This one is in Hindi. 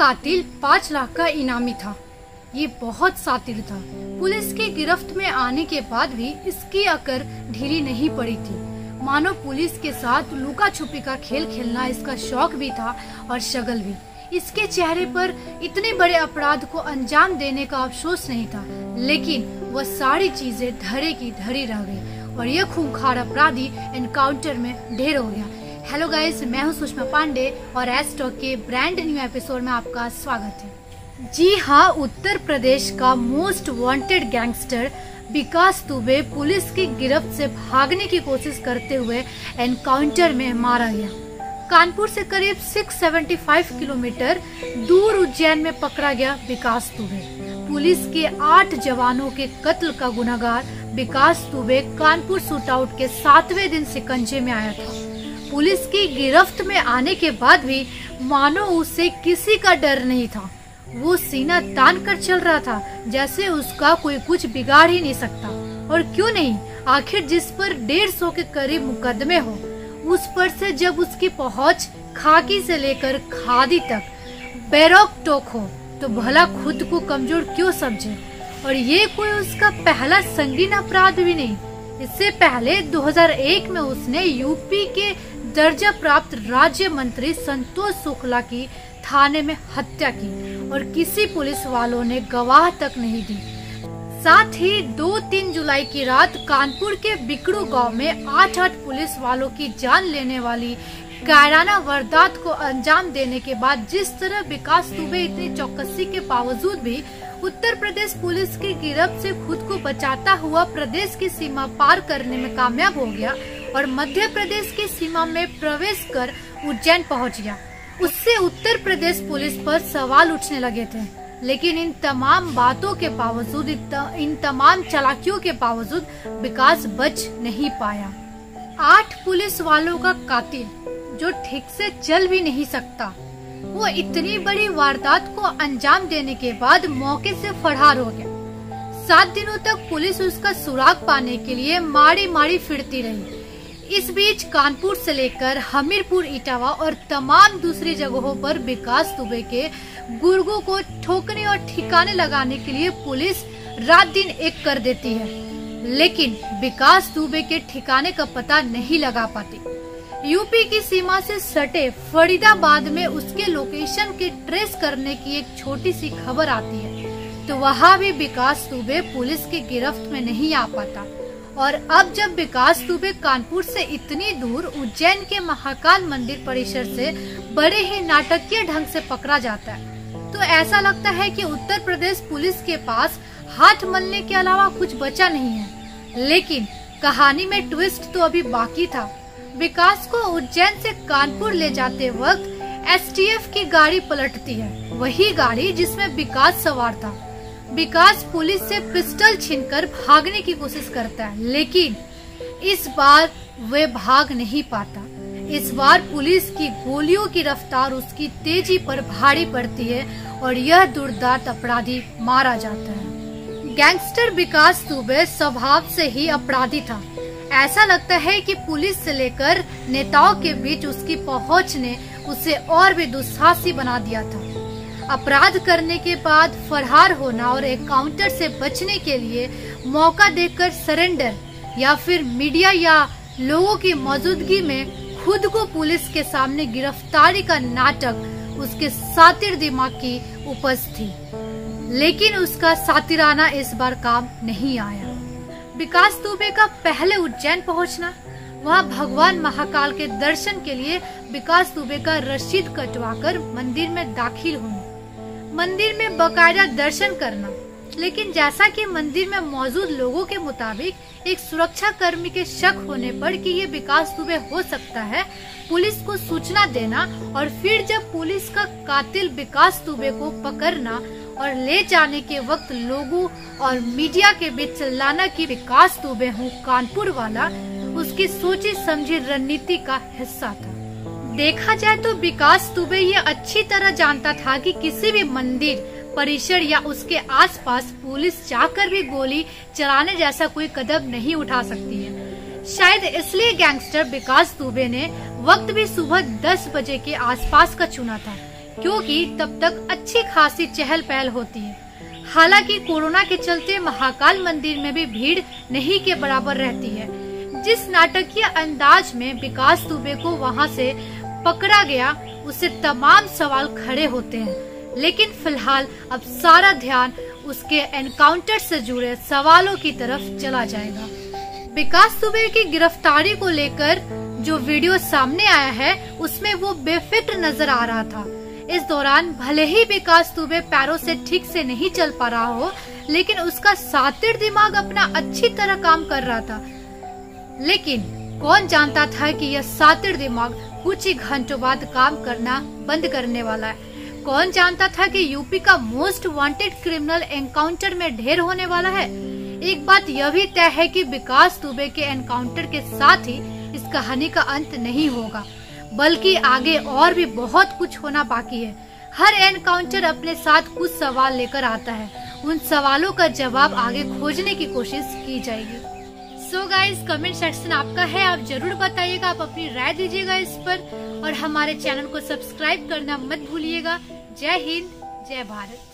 कातिल 5 लाख का इनामी था। ये बहुत शातिर था। पुलिस की गिरफ्त में आने के बाद भी इसकी अकड़ ढीली नहीं पड़ी थी। मानो पुलिस के साथ लुका छुपी का खेल खेलना इसका शौक भी था और शगल भी। इसके चेहरे पर इतने बड़े अपराध को अंजाम देने का अफसोस नहीं था, लेकिन वह सारी चीजें धरे की धरी रह गई और यह खूंखार अपराधी एनकाउंटर में ढेर हो गया। हेलो गाइस, मैं हूं सुषमा पांडे और एस टॉक के ब्रांड न्यू एपिसोड में आपका स्वागत है। जी हाँ, उत्तर प्रदेश का मोस्ट वांटेड गैंगस्टर विकास दुबे पुलिस की गिरफ्त से भागने की कोशिश करते हुए एनकाउंटर में मारा गया। कानपुर से करीब 675 किलोमीटर दूर उज्जैन में पकड़ा गया विकास दुबे। पुलिस के 8 जवानों के कत्ल का गुनहगार विकास दुबे कानपुर शूटआउट के 7वें दिन शिकंजे में आया था। पुलिस की गिरफ्त में आने के बाद भी मानो उसे किसी का डर नहीं था। वो सीना तान कर चल रहा था, जैसे उसका कोई कुछ बिगाड़ ही नहीं सकता। और क्यों नहीं, आखिर जिस पर 150 के करीब मुकदमे हो, उस पर से जब उसकी पहुंच खाकी से लेकर खादी तक बेरोक टोक हो, तो भला खुद को कमजोर क्यों समझे। और ये कोई उसका पहला संगीन अपराध भी नहीं। इससे पहले 2001 में उसने यूपी के दर्जा प्राप्त राज्य मंत्री संतोष शुक्ला की थाने में हत्या की और किसी पुलिस वालों ने गवाह तक नहीं दी। साथ ही 2-3 जुलाई की रात कानपुर के बिकड़ू गांव में 8 पुलिस वालों की जान लेने वाली कायराना वारदात को अंजाम देने के बाद जिस तरह विकास दुबे इतनी चौकसी के बावजूद भी उत्तर प्रदेश पुलिस की गिरफ्त से खुद को बचाता हुआ प्रदेश की सीमा पार करने में कामयाब हो गया और मध्य प्रदेश की सीमा में प्रवेश कर उज्जैन पहुंच गया, उससे उत्तर प्रदेश पुलिस पर सवाल उठने लगे थे। लेकिन इन तमाम बातों के बावजूद, इन तमाम चालाकियों के बावजूद विकास बच नहीं पाया। 8 पुलिस वालों का कातिल जो ठीक से चल भी नहीं सकता, वो इतनी बड़ी वारदात को अंजाम देने के बाद मौके से फरार हो गया। 7 दिनों तक पुलिस उसका सुराग पाने के लिए मारी मारी फिरती रही। इस बीच कानपुर से लेकर हमीरपुर, इटावा और तमाम दूसरी जगहों पर विकास दुबे के गुर्गों को ठोकने और ठिकाने लगाने के लिए पुलिस रात दिन एक कर देती है, लेकिन विकास दुबे के ठिकाने का पता नहीं लगा पाती। यूपी की सीमा से सटे फरीदाबाद में उसके लोकेशन के ट्रेस करने की एक छोटी सी खबर आती है, तो वहाँ भी विकास दुबे पुलिस की गिरफ्त में नहीं आ पाता। और अब जब विकास दुबे कानपुर से इतनी दूर उज्जैन के महाकाल मंदिर परिसर से बड़े ही नाटकीय ढंग से पकड़ा जाता है, तो ऐसा लगता है कि उत्तर प्रदेश पुलिस के पास हाथ मलने के अलावा कुछ बचा नहीं है। लेकिन कहानी में ट्विस्ट तो अभी बाकी था। विकास को उज्जैन से कानपुर ले जाते वक्त एसटीएफ की गाड़ी पलटती है, वही गाड़ी जिसमें विकास सवार था। विकास पुलिस से पिस्टल छीनकर भागने की कोशिश करता है, लेकिन इस बार वे भाग नहीं पाता। इस बार पुलिस की गोलियों की रफ्तार उसकी तेजी पर भारी पड़ती है और यह दुर्दांत अपराधी मारा जाता है। गैंगस्टर विकास दुबे स्वभाव से ही अपराधी था। ऐसा लगता है कि पुलिस से लेकर नेताओं के बीच उसकी पहुंच ने उसे और भी दुस्साहसी बना दिया था। अपराध करने के बाद फरार होना और एनकाउंटर से बचने के लिए मौका देकर सरेंडर या फिर मीडिया या लोगों की मौजूदगी में खुद को पुलिस के सामने गिरफ्तारी का नाटक उसके शातिर दिमाग की उपज थी। लेकिन उसका शातिराना इस बार काम नहीं आया। विकास दुबे का पहले उज्जैन पहुंचना, वहां भगवान महाकाल के दर्शन के लिए विकास दुबे का रसीद कटवाकर मंदिर में दाखिल होना, मंदिर में बकायदा दर्शन करना। लेकिन जैसा कि मंदिर में मौजूद लोगों के मुताबिक एक सुरक्षा कर्मी के शक होने पर कि ये विकास दुबे हो सकता है, पुलिस को सूचना देना और फिर जब पुलिस का कातिल विकास दुबे को पकड़ना और ले जाने के वक्त लोगों और मीडिया के बीच चिल्लाना कि विकास दुबे हूँ कानपुर वाला, उसकी सोची समझी रणनीति का हिस्सा था। देखा जाए तो विकास दुबे ये अच्छी तरह जानता था कि किसी भी मंदिर परिसर या उसके आसपास पुलिस जाकर भी गोली चलाने जैसा कोई कदम नहीं उठा सकती है। शायद इसलिए गैंगस्टर विकास दुबे ने वक्त भी सुबह 10 बजे के आसपास का चुना था, क्योंकि तब तक अच्छी खासी चहल पहल होती है। हालांकि कोरोना के चलते महाकाल मंदिर में भी भीड़ नहीं के बराबर रहती है। जिस नाटकीय अंदाज में विकास दुबे को वहां से पकड़ा गया, उससे तमाम सवाल खड़े होते हैं। लेकिन फिलहाल अब सारा ध्यान उसके एनकाउंटर से जुड़े सवालों की तरफ चला जाएगा। विकास दुबे की गिरफ्तारी को लेकर जो वीडियो सामने आया है, उसमें वो बेफिक्र नजर आ रहा था। इस दौरान भले ही विकास दुबे पैरों से ठीक से नहीं चल पा रहा हो, लेकिन उसका सातिर दिमाग अपना अच्छी तरह काम कर रहा था। लेकिन कौन जानता था कि यह सातिर दिमाग कुछ ही घंटों बाद काम करना बंद करने वाला है। कौन जानता था कि यूपी का मोस्ट वांटेड क्रिमिनल एनकाउंटर में ढेर होने वाला है। एक बात यह भी तय है कि विकास दुबे के एनकाउंटर के साथ ही इस कहानी का अंत नहीं होगा, बल्कि आगे और भी बहुत कुछ होना बाकी है। हर एनकाउंटर अपने साथ कुछ सवाल लेकर आता है। उन सवालों का जवाब आगे खोजने की कोशिश की जाएगी। सो गाइस, कमेंट सेक्शन आपका है, आप जरूर बताइएगा, आप अपनी राय दीजिएगा इस पर, और हमारे चैनल को सब्सक्राइब करना मत भूलिएगा। जय हिंद, जय भारत।